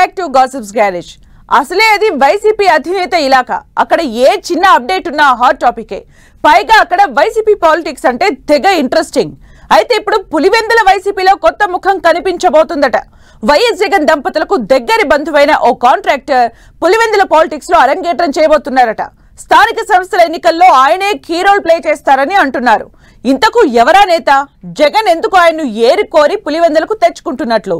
Back to gossips garage. అసలే అది YCP అధినేత ఇలాకా. అక్కడ ఏ చిన్న అప్డేట్ ఉన్నా హాట్ టాపికే. పైగా అక్కడ వైసీపీ పాలిటిక్స్ అంటే తెగ ఇంట్రెస్టింగ్. అయితే ఇప్పుడు పులివెందుల వైసీపీలో కొత్త ముఖం కనిపించబోతుందట. వైఎస్ జగన్ దంపతులకు దగ్గరి బంధువైన ఓ కాంట్రాక్టర్ పులివెందుల పాలిటిక్స్ లో అరంగేట్రం చేయబోతున్నారట. స్థానిక సంస్థల ఎన్నికల్లో ఆయనే కీ రోల్ ప్లే చేస్తారని అంటున్నారు. ఇంతకు ఎవరా నేత? జగన్ ఎందుకు ఆయన్ను ఏరుకోరి పులివెందులకు తెచ్చుకుంటున్నట్లు?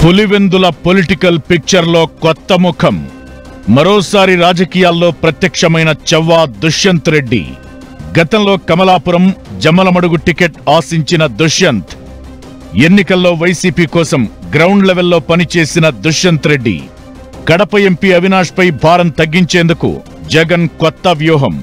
పులివెందుల పొలిటికల్ పిక్చర్ లో కొత్త ముఖం. మరోసారి రాజకీయాల్లో ప్రత్యక్షమైన చవ్వా దుష్యంత్ రెడ్డి. గతంలో కమలాపురం జమ్మలమడుగు టికెట్ ఆశించిన దుష్యంత్, ఎన్నికల్లో వైసీపీ కోసం గ్రౌండ్ లెవెల్లో పనిచేసిన దుష్యంత్ రెడ్డి. కడప ఎంపీ అవినాష్ పై భారం తగ్గించేందుకు జగన్ కొత్త వ్యూహం.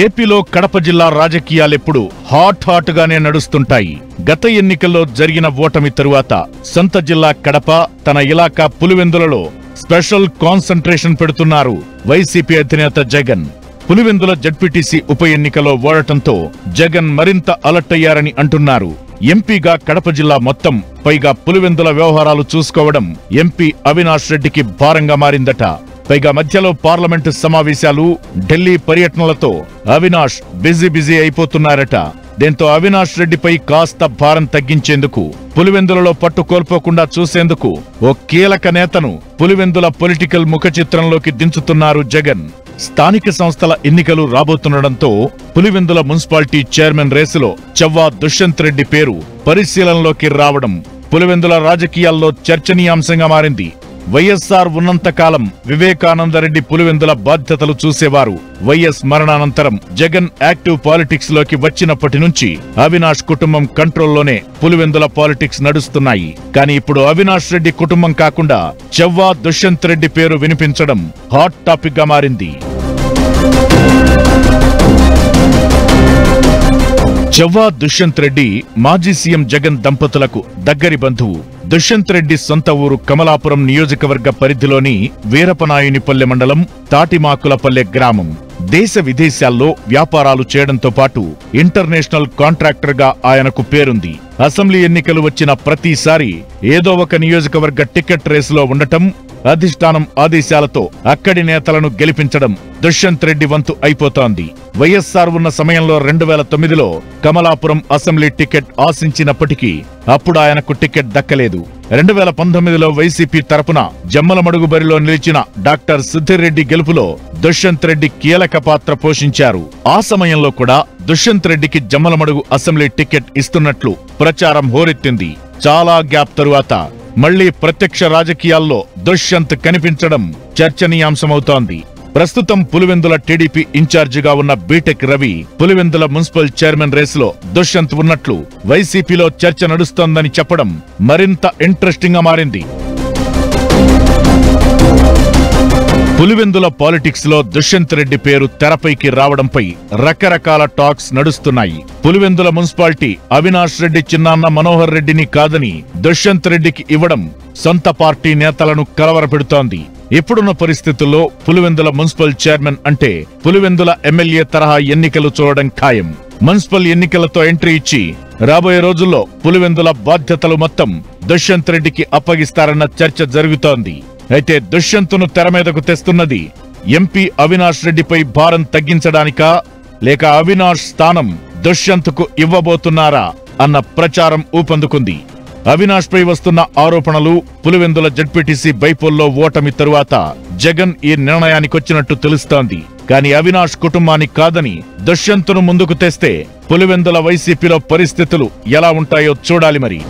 ఏపీలో కడప జిల్లా రాజకీయాలెప్పుడు హాట్ గానే నడుస్తుంటాయి. గత ఎన్నికల్లో జరిగిన ఓటమి తరువాత సొంత జిల్లా కడప, తన ఇలాకా పులివెందులలో స్పెషల్ కాన్సంట్రేషన్ పెడుతున్నారు వైసీపీ అధినేత జగన్. పులివెందుల జడ్పీటీసీ ఉప ఎన్నికలో ఓడటంతో జగన్ మరింత అలర్ట్ అయ్యారని అంటున్నారు. ఎంపీగా కడప జిల్లా మొత్తం, పైగా పులివెందుల వ్యవహారాలు చూసుకోవడం ఎంపీ అవినాష్ రెడ్డికి భారంగా మారిందట. పైగా మధ్యలో పార్లమెంటు సమావేశాలు, ఢిల్లీ పర్యటనలతో అవినాష్ బిజీ అయిపోతున్నారట. దీంతో అవినాష్ రెడ్డిపై కాస్త భారం తగ్గించేందుకు, పులివెందులలో పట్టు కోల్పోకుండా చూసేందుకు ఓ కీలక నేతను పులివెందుల పొలిటికల్ ముఖ చిత్రంలోకి దించుతున్నారు జగన్. స్థానిక సంస్థల ఎన్నికలు రాబోతుండటంతో పులివెందుల మున్సిపాలిటీ చైర్మన్ రేసులో చవ్వా దుష్యంత్ రెడ్డి పేరు పరిశీలనలోకి రావడం పులివెందుల రాజకీయాల్లో చర్చనీయాంశంగా మారింది. వైఎస్ఆర్ ఉన్నంతకాలం వివేకానందరెడ్డి పులివెందుల బాధ్యతలు చూసేవారు. వైఎస్ మరణానంతరం జగన్ యాక్టివ్ పాలిటిక్స్ లోకి వచ్చినప్పటి నుంచి అవినాష్ కుటుంబం కంట్రోల్లోనే పులివెందుల పాలిటిక్స్ నడుస్తున్నాయి. కానీ ఇప్పుడు అవినాష్ రెడ్డి కుటుంబం కాకుండా చవ్వా దుష్యంత్ రెడ్డి పేరు వినిపించడం హాట్ టాపిక్ గా మారింది. చవ్వా దుష్యంత్ రెడ్డి మాజీ సీఎం జగన్ దంపతులకు దగ్గరి బంధువు. దుష్యంత్ రెడ్డి సొంత ఊరు కమలాపురం నియోజకవర్గ పరిధిలోని వీరపనాయునిపల్లె మండలం తాటిమాకులపల్లె గ్రామం. దేశ విదేశాల్లో వ్యాపారాలు చేయడంతో పాటు ఇంటర్నేషనల్ కాంట్రాక్టర్ గా ఆయనకు పేరుంది. అసెంబ్లీ ఎన్నికలు వచ్చిన ప్రతిసారి ఏదో ఒక నియోజకవర్గ టికెట్ రేసులో ఉండటం, అధిష్టానం ఆదేశాలతో అక్కడి నేతలను గెలిపించడం దుష్యంత్ రెడ్డి వంతు అయిపోతోంది. వైఎస్ఆర్ ఉన్న సమయంలో 2009లో కమలాపురం అసెంబ్లీ టికెట్ ఆశించినప్పటికీ అప్పుడు ఆయనకు టికెట్ దక్కలేదు. 2019లో వైసీపీ తరపున జమ్మలమడుగు బరిలో నిలిచిన డాక్టర్ సుధీర్ రెడ్డి గెలుపులో దుష్యంత్ రెడ్డి కీలక పాత్ర పోషించారు. ఆ సమయంలో కూడా దుష్యంత్ రెడ్డికి జమ్మలమడుగు అసెంబ్లీ టికెట్ ఇస్తున్నట్లు ప్రచారం హోరెత్తింది. చాలా గ్యాప్ తరువాత మళ్లీ ప్రత్యక్ష రాజకీయాల్లో దుష్యంత్ కనిపించడం చర్చనీయాంశమవుతోంది. ప్రస్తుతం పులివెందుల టీడీపీ ఇన్ఛార్జిగా ఉన్న BTech Ravi Pulivendula municipal chairman రేసులో దుష్యంత్ ఉన్నట్లు వైసీపీలో చర్చ నడుస్తోందని చెప్పడం మరింత ఇంట్రెస్టింగ్ గా మారింది. పులివెందుల పాలిటిక్స్ లో దుష్యంత్ రెడ్డి పేరు తెరపైకి రావడంపై రకరకాల టాక్స్ నడుస్తున్నాయి. పులివెందుల మున్సిపాలిటీ అవినాష్ రెడ్డి చిన్నాన్న మనోహర్ రెడ్డిని కాదని దుష్యంత్ రెడ్డికి ఇవ్వడం సొంత పార్టీ నేతలను కలవరపెడుతోంది. ఇప్పుడున్న పరిస్థితుల్లో పులివెందుల మున్సిపల్ చైర్మన్ అంటే పులివెందుల ఎమ్మెల్యే తరహా ఎన్నికలు చూడడం ఖాయం. మున్సిపల్ ఎన్నికలతో ఎంట్రీ ఇచ్చి రాబోయే రోజుల్లో పులివెందుల బాధ్యతలు మొత్తం దుష్యంత్ రెడ్డికి అప్పగిస్తారన్న చర్చ జరుగుతోంది. అయితే దుష్యంత్ను తెర మీదకు తెస్తున్నది ఎంపీ అవినాష్ రెడ్డిపై భారం తగ్గించడానికా, లేక అవినాష్ స్థానం దుష్యంత్కు ఇవ్వబోతున్నారా అన్న ప్రచారం ఊపందుకుంది. అవినాష్ పై వస్తున్న ఆరోపణలు, పులివెందుల జడ్పీటీసీ బైపోల్లో ఓటమి తరువాత జగన్ ఈ నిర్ణయానికొచ్చినట్టు తెలుస్తోంది. కానీ అవినాష్ కుటుంబాన్ని కాదని దుష్యంత్ను ముందుకు తెస్తే పులివెందుల వైసీపీలో పరిస్థితులు ఎలా ఉంటాయో చూడాలి మరి.